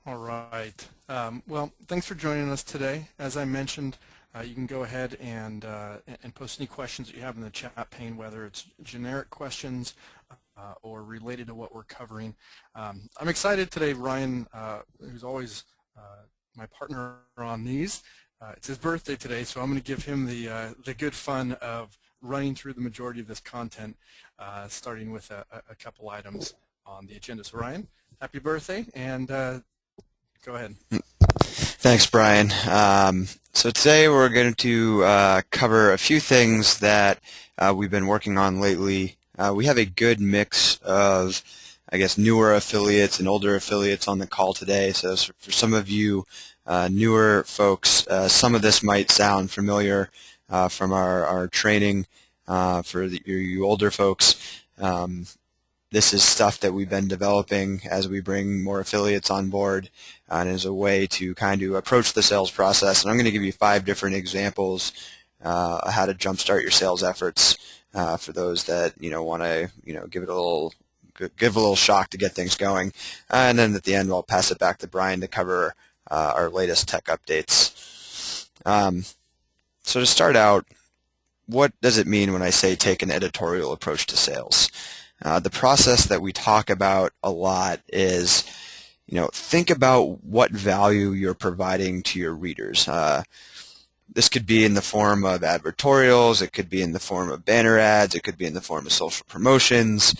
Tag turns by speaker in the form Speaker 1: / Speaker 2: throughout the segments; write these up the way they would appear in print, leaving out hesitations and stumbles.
Speaker 1: All right. Well, thanks for joining us today. As I mentioned, you can go ahead and post any questions that you have in the chat pane, whether it's generic questions or related to what we're covering. I'm excited today. Ryan, who's always my partner on these, it's his birthday today, so I'm going to give him the good fun of running through the majority of this content, starting with a couple items on the agenda. So Ryan, happy birthday, and go ahead.
Speaker 2: Thanks, Brian. So today we're going to cover a few things that we've been working on lately. We have a good mix of, I guess, newer affiliates and older affiliates on the call today. So for some of you newer folks, some of this might sound familiar from our training. For you older folks, this is stuff that we've been developing as we bring more affiliates on board and as a way to kind of approach the sales process. And I'm going to give you 5 different examples how to jumpstart your sales efforts for those that want to give a little shock to get things going. And then at the end, I'll pass it back to Brian to cover our latest tech updates. So to start out, what does it mean when I say take an editorial approach to sales? The process that we talk about a lot is, think about what value you're providing to your readers. This could be in the form of advertorials, it could be in the form of banner ads, it could be in the form of social promotions.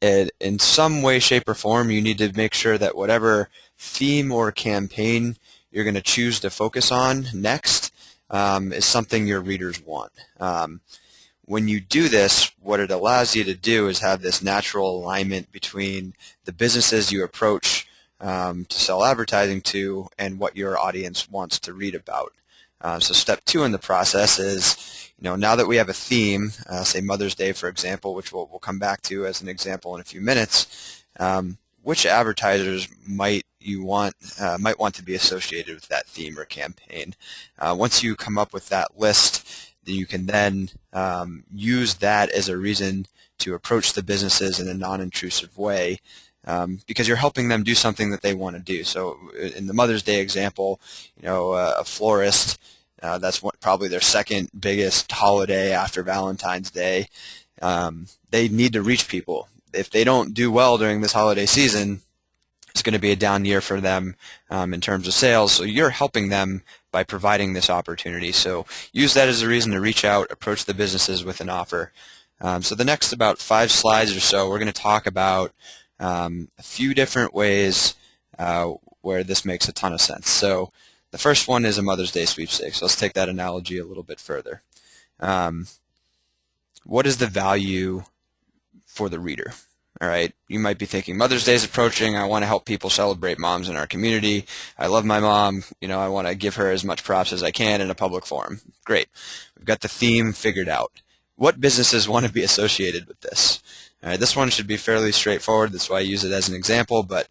Speaker 2: In some way, shape, or form, you need to make sure that whatever theme or campaign you're going to choose to focus on next is something your readers want. When you do this, what it allows you to do is have this natural alignment between the businesses you approach to sell advertising to and what your audience wants to read about. So step 2 in the process is, now that we have a theme, say Mother's Day, for example, which we'll come back to as an example in a few minutes, which advertisers might want to be associated with that theme or campaign. Once you come up with that list, you can then use that as a reason to approach the businesses in a non-intrusive way because you're helping them do something that they want to do. So in the Mother's Day example, a florist, that's probably their second biggest holiday after Valentine's Day. They need to reach people. If they don't do well during this holiday season, it's going to be a down year for them in terms of sales. So you're helping them by providing this opportunity. So use that as a reason to reach out, approach the businesses with an offer. So the next about 5 slides or so, we're going to talk about a few different ways where this makes a ton of sense. So the first one is a Mother's Day sweepstakes. So let's take that analogy a little bit further. What is the value for the reader? All right, you might be thinking, Mother's Day is approaching. I want to help people celebrate moms in our community. I love my mom. I want to give her as much props as I can in a public forum. Great. We've got the theme figured out. What businesses want to be associated with this? All right, this one should be fairly straightforward. That's why I use it as an example. But,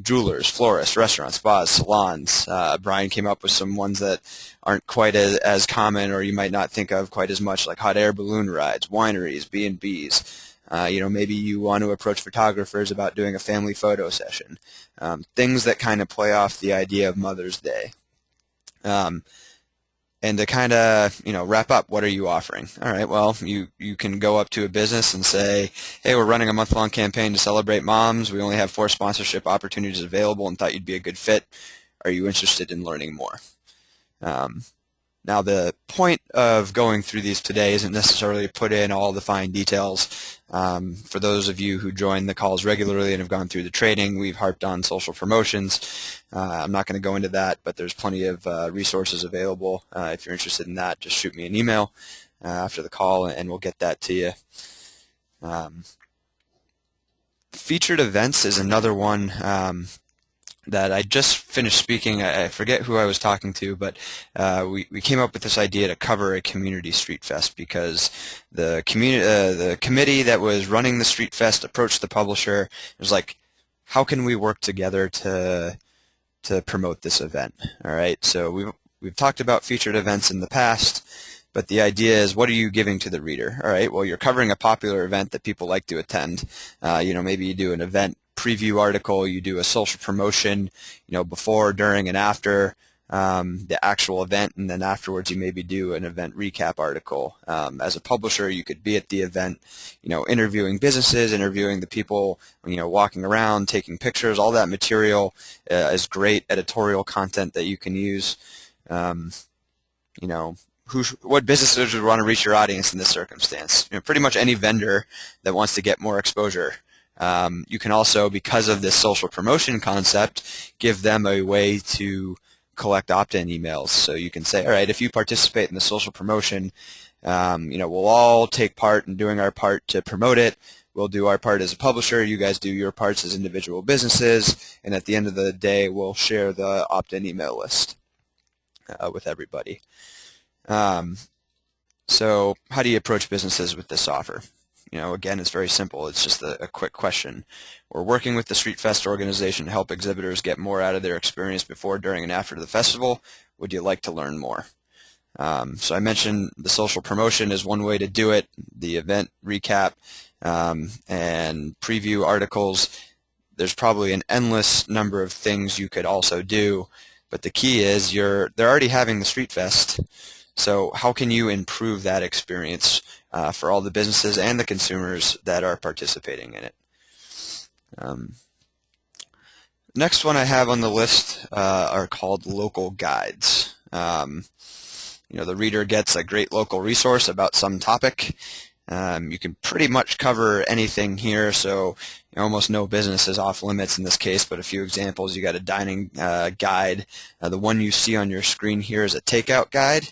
Speaker 2: jewelers, florists, restaurants, spas, salons. Brian came up with some ones that aren't quite as common or you might not think of quite as much, like hot air balloon rides, wineries, B&Bs. Maybe you want to approach photographers about doing a family photo session. Things that kind of play off the idea of Mother's Day. And to kind of, wrap up, what are you offering? All right, well, you can go up to a business and say, hey, we're running a month-long campaign to celebrate moms. We only have 4 sponsorship opportunities available and thought you'd be a good fit. Are you interested in learning more? Now, the point of going through these today isn't necessarily to put in all the fine details. For those of you who join the calls regularly and have gone through the training, we've harped on social promotions. I'm not going to go into that, but there's plenty of resources available. If you're interested in that, just shoot me an email after the call, and we'll get that to you. Featured events is another one that I just finished speaking. I forget who I was talking to, but we came up with this idea to cover a community street fest because the committee that was running the street fest approached the publisher. It was like, how can we work together to promote this event? All right, so we've talked about featured events in the past, but the idea is, what are you giving to the reader? All right, well, you're covering a popular event that people like to attend. Maybe you do an event preview article, you do a social promotion, before, during, and after the actual event, and then afterwards you maybe do an event recap article. As a publisher, you could be at the event, interviewing businesses, interviewing the people, walking around, taking pictures. All that material is great editorial content that you can use. What businesses would want to reach your audience in this circumstance? Pretty much any vendor that wants to get more exposure. You can also, because of this social promotion concept, give them a way to collect opt-in emails. So you can say, all right, if you participate in the social promotion, we'll all take part in doing our part to promote it. We'll do our part as a publisher. You guys do your parts as individual businesses. And at the end of the day, we'll share the opt-in email list with everybody. So how do you approach businesses with this offer? Again, it's very simple. It's just a quick question. We're working with the Street Fest organization to help exhibitors get more out of their experience before, during, and after the festival. Would you like to learn more? So I mentioned the social promotion is one way to do it, the event recap, and preview articles. There's probably an endless number of things you could also do, but the key is they're already having the Street Fest. So how can you improve that experience for all the businesses and the consumers that are participating in it? Next one I have on the list are called local guides. The reader gets a great local resource about some topic. You can pretty much cover anything here, so almost no business is off limits in this case, but a few examples. You got a dining guide. The one you see on your screen here is a takeout guide.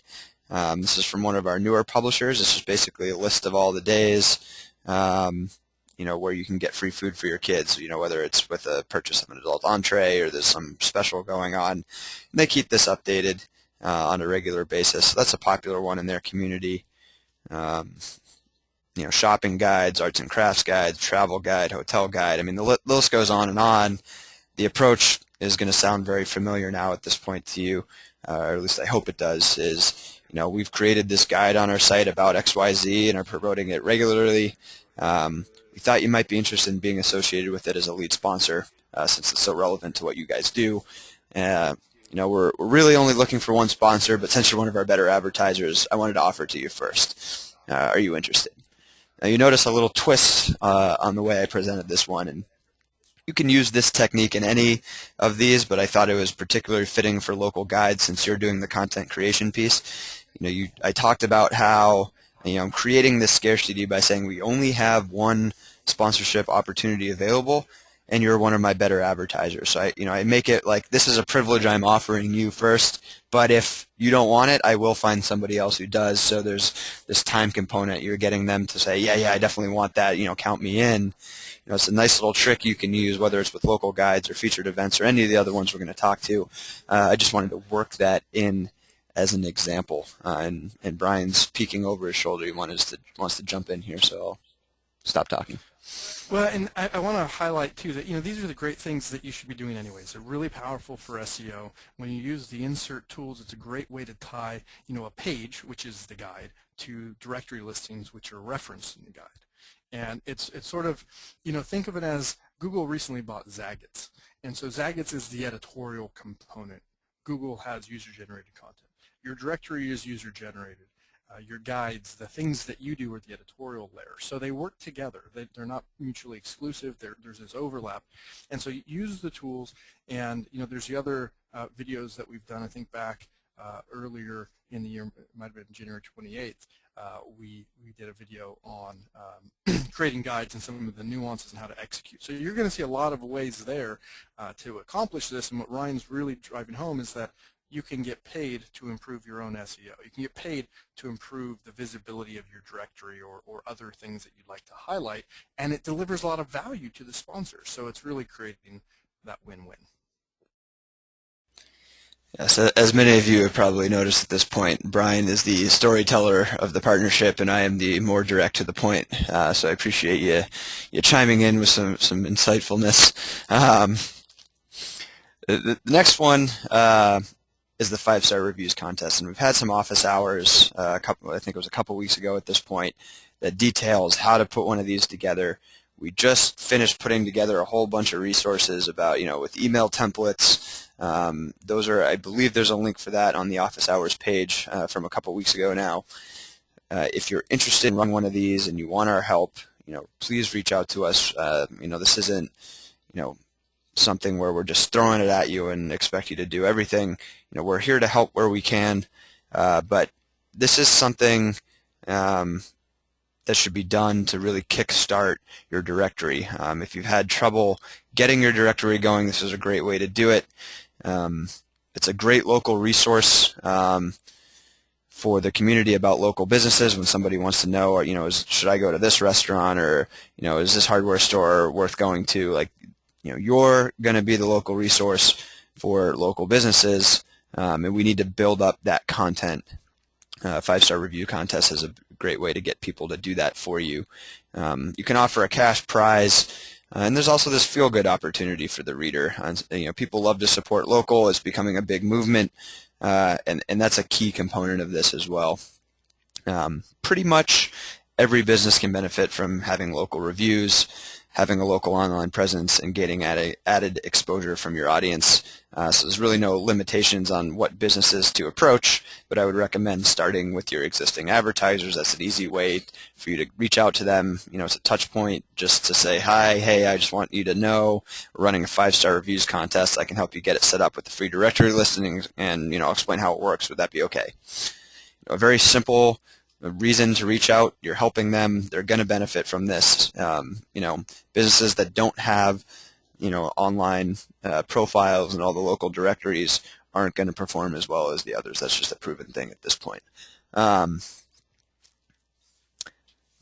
Speaker 2: This is from one of our newer publishers. This is basically a list of all the days where you can get free food for your kids, whether it's with a purchase of an adult entree or there's some special going on. And they keep this updated on a regular basis. So that's a popular one in their community. Shopping guides, arts and crafts guides, travel guide, hotel guide. I mean, the list goes on and on. The approach is going to sound very familiar now at this point to you, or at least I hope it does, is we've created this guide on our site about XYZ and are promoting it regularly. We thought you might be interested in being associated with it as a lead sponsor since it's so relevant to what you guys do. We're really only looking for one sponsor, but since you're one of our better advertisers, I wanted to offer it to you first. Are you interested? Now you notice a little twist on the way I presented this one, and you can use this technique in any of these, but I thought it was particularly fitting for local guides since you're doing the content creation piece. I talked about how I'm creating this scarcity by saying we only have one sponsorship opportunity available, and you're one of my better advertisers. So I make it like this is a privilege I'm offering you first, but if you don't want it, I will find somebody else who does. So there's this time component. You're getting them to say, yeah, I definitely want that, count me in. It's a nice little trick you can use, whether it's with local guides or featured events or any of the other ones we're going to talk to. I just wanted to work that in as an example. And Brian's peeking over his shoulder. He wants to jump in here, so I'll stop talking.
Speaker 1: Well, and I want to highlight, too, that these are the great things that you should be doing anyways. They're really powerful for SEO. When you use the insert tools, it's a great way to tie, a page, which is the guide, to directory listings, which are referenced in the guide. And it's sort of, think of it as Google recently bought Zagat's. And so Zagat's is the editorial component. Google has user-generated content. Your directory is user-generated. Your guides, the things that you do are the editorial layer. So they work together. They're not mutually exclusive. There's this overlap. And so you use the tools, and there's the other videos that we've done, I think back earlier in the year, it might have been January 28th, we did a video on creating guides and some of the nuances and how to execute. So you're going to see a lot of ways there to accomplish this, and what Ryan's really driving home is that you can get paid to improve your own SEO. You can get paid to improve the visibility of your directory or other things that you'd like to highlight, and it delivers a lot of value to the sponsor. So it's really creating that win-win.
Speaker 2: Yes, as many of you have probably noticed at this point, Brian is the storyteller of the partnership, and I am the more direct to the point. So I appreciate you chiming in with some insightfulness. The next one is the 5-star reviews contest, and we've had some office hours. I think it was a couple weeks ago at this point that details how to put one of these together. we just finished putting together a whole bunch of resources about, with email templates. Those are, I believe there's a link for that on the office hours page from a couple weeks ago now. If you're interested in running one of these and you want our help, please reach out to us. This isn't, something where we're just throwing it at you and expect you to do everything. We're here to help where we can, but this is something that should be done to really kickstart your directory. If you've had trouble getting your directory going, this is a great way to do it. It's a great local resource for the community about local businesses when somebody wants to know, should I go to this restaurant, or, is this hardware store worth going to? Like, you're going to be the local resource for local businesses, and we need to build up that content. 5-star review contest is a great way to get people to do that for you. You can offer a cash prize, and there's also this feel-good opportunity for the reader. People love to support local. It's becoming a big movement, and that's a key component of this as well. Pretty much every business can benefit from having local reviews, having a local online presence, and getting added exposure from your audience. So there's really no limitations on what businesses to approach, but I would recommend starting with your existing advertisers. That's an easy way for you to reach out to them. It's a touch point just to say, hi, hey, I just want you to know we're running a 5-star reviews contest. I can help you get it set up with the free directory listing and, explain how it works. Would that be okay? A very simple reason to reach out. You're helping them. They're going to benefit from this. Businesses that don't have, online profiles and all the local directories aren't going to perform as well as the others. That's just a proven thing at this point. The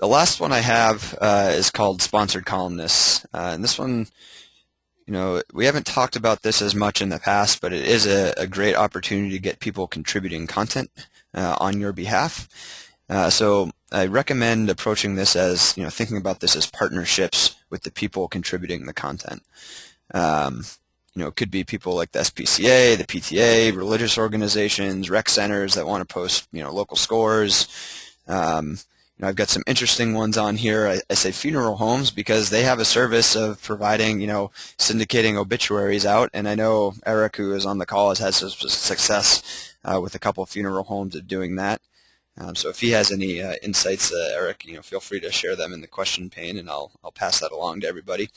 Speaker 2: last one I have is called Sponsored Columnists. And this one, we haven't talked about this as much in the past, but it is a great opportunity to get people contributing content on your behalf. So I recommend approaching this as, thinking about this as partnerships with the people contributing the content. It could be people like the SPCA, the PTA, religious organizations, rec centers that want to post, local scores. I've got some interesting ones on here. I say funeral homes because they have a service of providing, syndicating obituaries out. And I know Eric, who is on the call, has had some success with a couple of funeral homes of doing that. So if he has any insights, Eric, feel free to share them in the question pane, and I'll pass that along to everybody.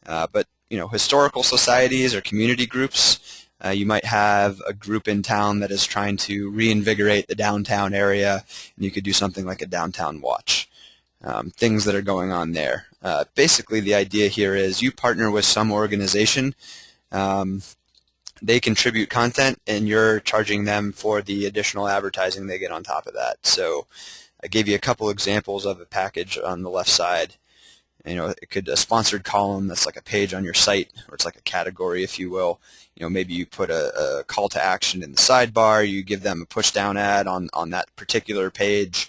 Speaker 2: But historical societies or community groups, you might have a group in town that is trying to reinvigorate the downtown area, and you could do something like a downtown watch. Things that are going on there. Basically, the idea here is you partner with some organization. They contribute content, and you're charging them for the additional advertising they get on top of that. So I gave you a couple examples of a package on the left side. It could a sponsored column that's like a page on your site, or it's like a category, if you will. Maybe you put a call to action in the sidebar. You give them a push-down ad on that particular page,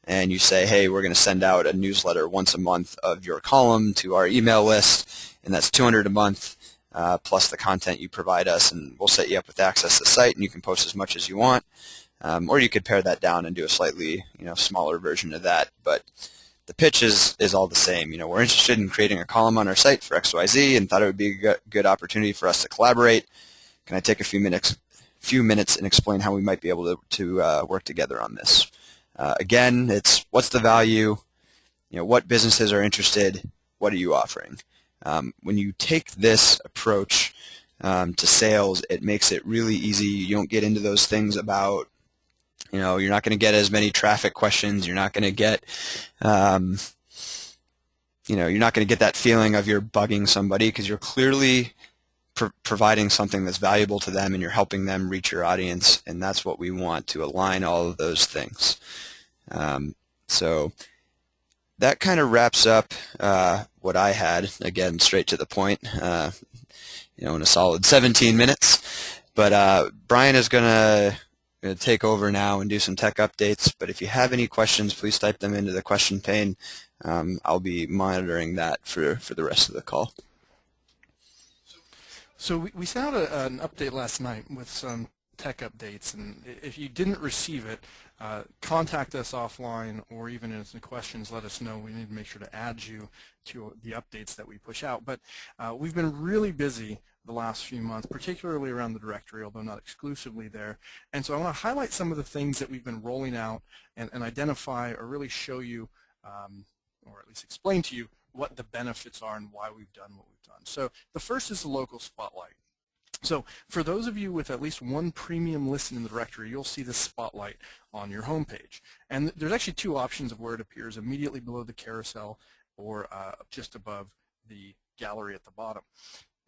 Speaker 2: and you say, hey, we're going to send out a newsletter once a month of your column to our email list, and that's $200 a month. Plus the content you provide us, and we'll set you up with access to the site, and you can post as much as you want. Or you could pare that down and do a slightly smaller version of that. But the pitch is all the same. We're interested in creating a column on our site for XYZ and thought it would be a good opportunity for us to collaborate. Can I take a few minutes and explain how we might be able to work together on this? Again, it's what's the value, what businesses are interested, what are you offering? When you take this approach to sales, it makes it really easy. You don't get into those things about, you're not going to get as many traffic questions. You're not going to get, you're not going to get that feeling of you're bugging somebody, because you're clearly providing something that's valuable to them, and you're helping them reach your audience, and that's what we want, to align all of those things. So that kind of wraps up what I had. Again, straight to the point, in a solid 17 minutes. But Brian is going to take over now and do some tech updates. But if you have any questions, please type them into the question pane. I'll be monitoring that for the rest of the call.
Speaker 1: So we sent out an update last night with some tech updates, and if you didn't receive it, contact us offline, or even in some questions, let us know. We need to make sure to add you to the updates that we push out. But we've been really busy the last few months, particularly around the directory, although not exclusively there. And so I want to highlight some of the things that we've been rolling out and identify, or really show you, or at least explain to you, what the benefits are and why we've done what we've done. So the first is the local spotlight. So for those of you with at least one premium listing in the directory, you'll see this spotlight on your home page. And there's actually two options of where it appears: immediately below the carousel, or just above the gallery at the bottom.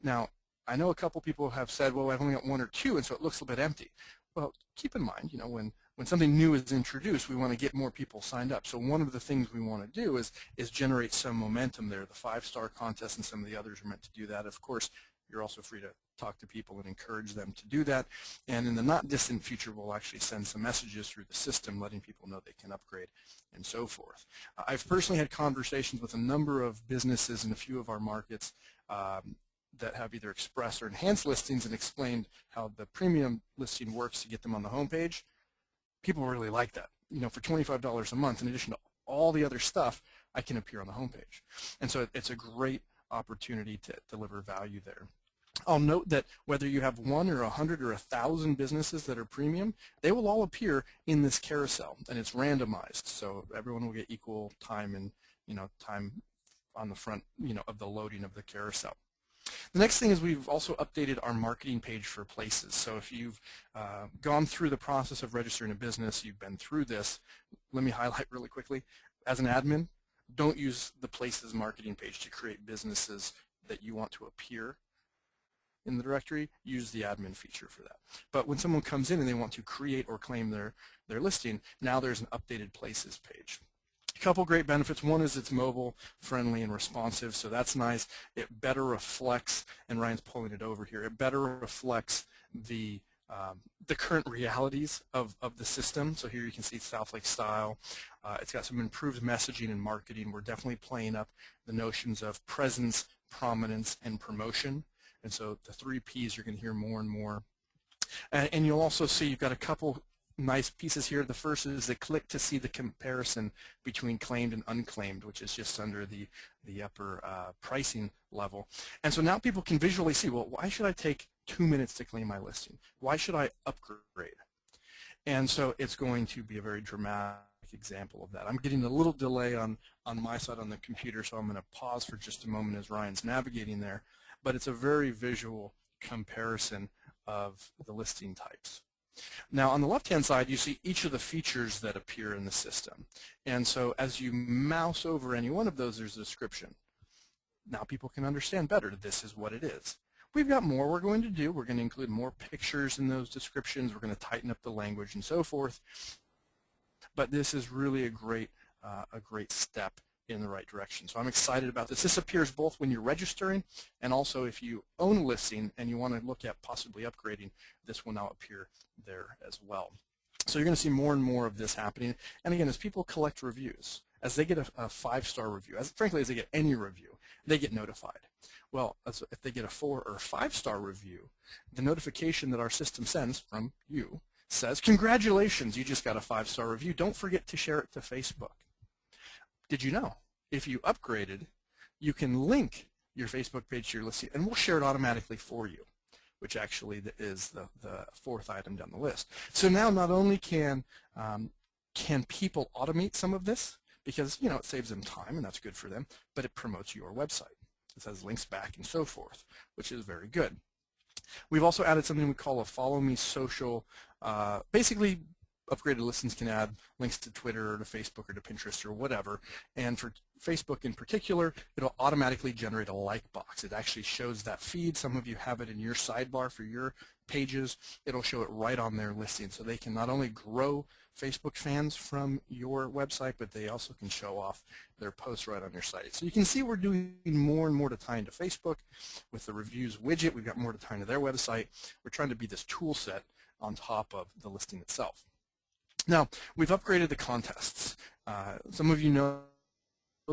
Speaker 1: Now, I know a couple people have said, well, I've only got one or two, and so it looks a bit empty. Well, keep in mind, when something new is introduced, we want to get more people signed up. So one of the things we want to do is generate some momentum there. The 5-star contest and some of the others are meant to do that. Of course, you're also free to talk to people and encourage them to do that. And in the not distant future, we'll actually send some messages through the system letting people know they can upgrade and so forth. I've personally had conversations with a number of businesses in a few of our markets that have either expressed or enhanced listings and explained how the premium listing works to get them on the homepage. People really like that. For $25 a month, in addition to all the other stuff, I can appear on the homepage. And so it's a great opportunity to deliver value there. I'll note that whether you have 1 or 100 or 1,000 businesses that are premium, they will all appear in this carousel, and it's randomized, so everyone will get equal time and time on the front of the loading of the carousel. The next thing is we've also updated our marketing page for places. So if you've gone through the process of registering a business, you've been through this, let me highlight really quickly. As an admin, don't use the places marketing page to create businesses that you want to appear in the directory. Use the admin feature for that. But when someone comes in and they want to create or claim their listing, now there's an updated places page. A couple great benefits. One is it's mobile friendly and responsive, so that's nice. It better reflects, and Ryan's pulling it over here, it better reflects the current realities of the system. So here you can see South Lake style. It's got some improved messaging and marketing. We're definitely playing up the notions of presence, prominence, and promotion. And so the 3 Ps you're going to hear more and more. And you'll also see you've got a couple nice pieces here. The first is the click to see the comparison between claimed and unclaimed, which is just under the upper pricing level. And so now people can visually see, well, why should I take 2 minutes to claim my listing? Why should I upgrade? And so it's going to be a very dramatic example of that. I'm getting a little delay on my side on the computer, so I'm going to pause for just a moment as Ryan's navigating there. But it's a very visual comparison of the listing types. Now on the left-hand side, you see each of the features that appear in the system. And so as you mouse over any one of those, there's a description. Now people can understand better, this is what it is. We've got more we're going to do. We're going to include more pictures in those descriptions. We're going to tighten up the language and so forth. But this is really a great step in the right direction. So I'm excited about this. This appears both when you're registering and also if you own a listing and you want to look at possibly upgrading, this will now appear there as well. So you're going to see more and more of this happening. And again, as people collect reviews, as they get a 5-star review, frankly as they get any review, they get notified. Well, if they get a 4 or 5-star review, the notification that our system sends from you says, congratulations, you just got a 5-star review. Don't forget to share it to Facebook. Did you know, if you upgraded, you can link your Facebook page to your listing, and we'll share it automatically for you, which actually is the 4th item down the list. So now not only can people automate some of this, because it saves them time, and that's good for them, but it promotes your website. It has links back and so forth, which is very good. We've also added something we call a Follow Me Social. Basically, upgraded listings can add links to Twitter or to Facebook or to Pinterest or whatever. And for Facebook in particular, it'll automatically generate a like box. It actually shows that feed. Some of you have it in your sidebar for your pages. It'll show it right on their listing. So they can not only grow Facebook fans from your website, but they also can show off their posts right on your site. So you can see we're doing more and more to tie into Facebook. With the reviews widget, we've got more to tie into their website. We're trying to be this tool set on top of the listing itself. Now, we've upgraded the contests. Some of you know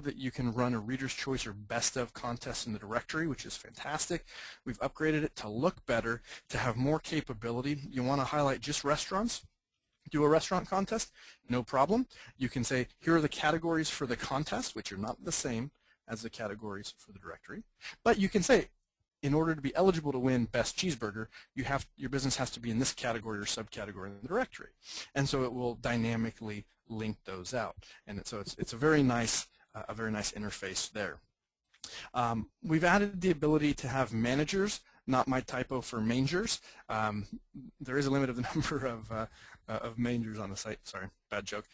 Speaker 1: that you can run a Reader's Choice or Best of contest in the directory, which is fantastic. We've upgraded it to look better, to have more capability. You want to highlight just restaurants? Do a restaurant contest? No problem. You can say, here are the categories for the contest, which are not the same as the categories for the directory. But you can say, in order to be eligible to win Best Cheeseburger, your business has to be in this category or subcategory in the directory. And so it will dynamically link those out. And so it's a very nice interface there. We've added the ability to have managers, not my typo for mangers. There is a limit of the number of mangers on the site. Sorry, bad joke.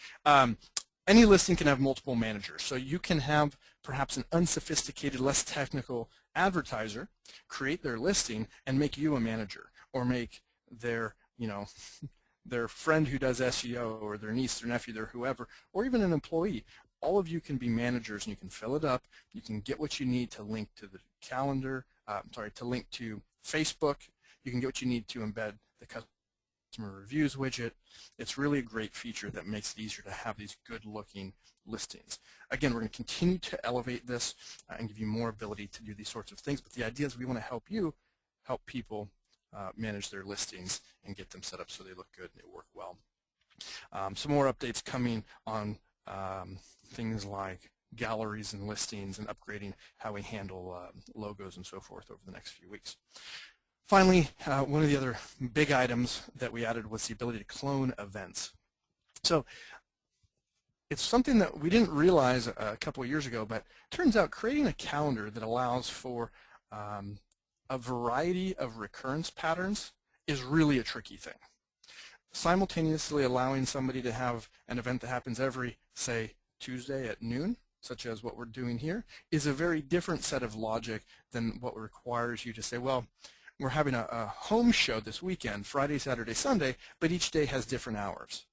Speaker 1: Any listing can have multiple managers. So you can have perhaps an unsophisticated, less technical advertiser create their listing and make you a manager, or make their, their friend who does SEO, or their niece, their nephew, their whoever, or even an employee. All of you can be managers, and you can fill it up. You can get what you need to link to the calendar, to link to Facebook. You can get what you need to embed the customer reviews widget. It's really a great feature that makes it easier to have these good-looking listings. Again, we're going to continue to elevate this and give you more ability to do these sorts of things, but the idea is we want to help people manage their listings and get them set up so they look good and they work well. Some more updates coming on things like galleries and listings, and upgrading how we handle logos and so forth over the next few weeks. Finally, one of the other big items that we added was the ability to clone events. So it's something that we didn't realize a couple of years ago, but it turns out creating a calendar that allows for a variety of recurrence patterns is really a tricky thing. Simultaneously allowing somebody to have an event that happens every, say, Tuesday at noon, such as what we're doing here, is a very different set of logic than what requires you to say, well, we're having a home show this weekend, Friday, Saturday, Sunday, but each day has different hours.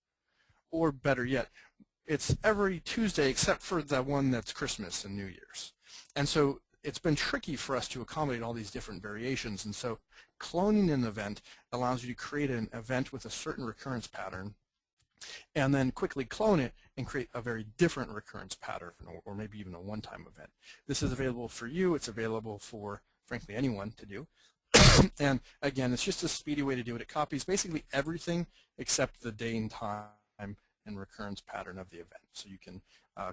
Speaker 1: Or better yet, it's every Tuesday except for the one that's Christmas and New Year's. And so it's been tricky for us to accommodate all these different variations. And so cloning an event allows you to create an event with a certain recurrence pattern, and then quickly clone it and create a very different recurrence pattern, or maybe even a one-time event. This is available for you. It's available for, frankly, anyone to do. And again, it's just a speedy way to do it. It copies basically everything except the day and time and recurrence pattern of the event, so you can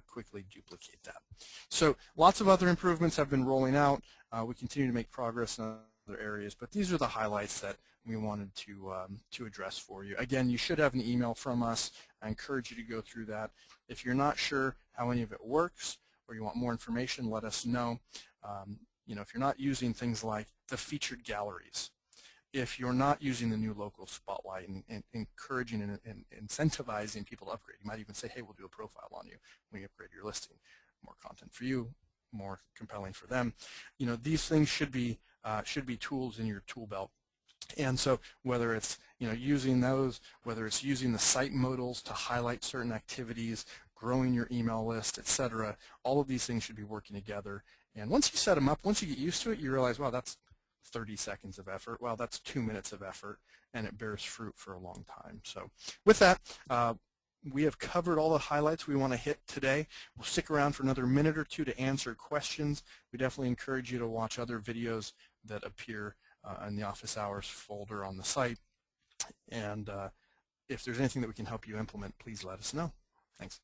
Speaker 1: quickly duplicate that. So lots of other improvements have been rolling out. We continue to make progress in other areas, but these are the highlights that we wanted to address for you. Again, you should have an email from us. I encourage you to go through that. If you're not sure how any of it works, or you want more information, let us know. If you're not using things like the featured galleries, if you're not using the new local spotlight and encouraging and incentivizing people to upgrade, you might even say, hey, we'll do a profile on you when you upgrade your listing. More content for you, more compelling for them. These things should be tools in your tool belt. And so whether it's using those, whether it's using the site modals to highlight certain activities, growing your email list, etc., all of these things should be working together. And once you set them up, once you get used to it, you realize, wow, that's 30 seconds of effort. Well, that's 2 minutes of effort, and it bears fruit for a long time. So with that, we have covered all the highlights we want to hit today. We'll stick around for another minute or two to answer questions. We definitely encourage you to watch other videos that appear in the office hours folder on the site. And if there's anything that we can help you implement, please let us know. Thanks.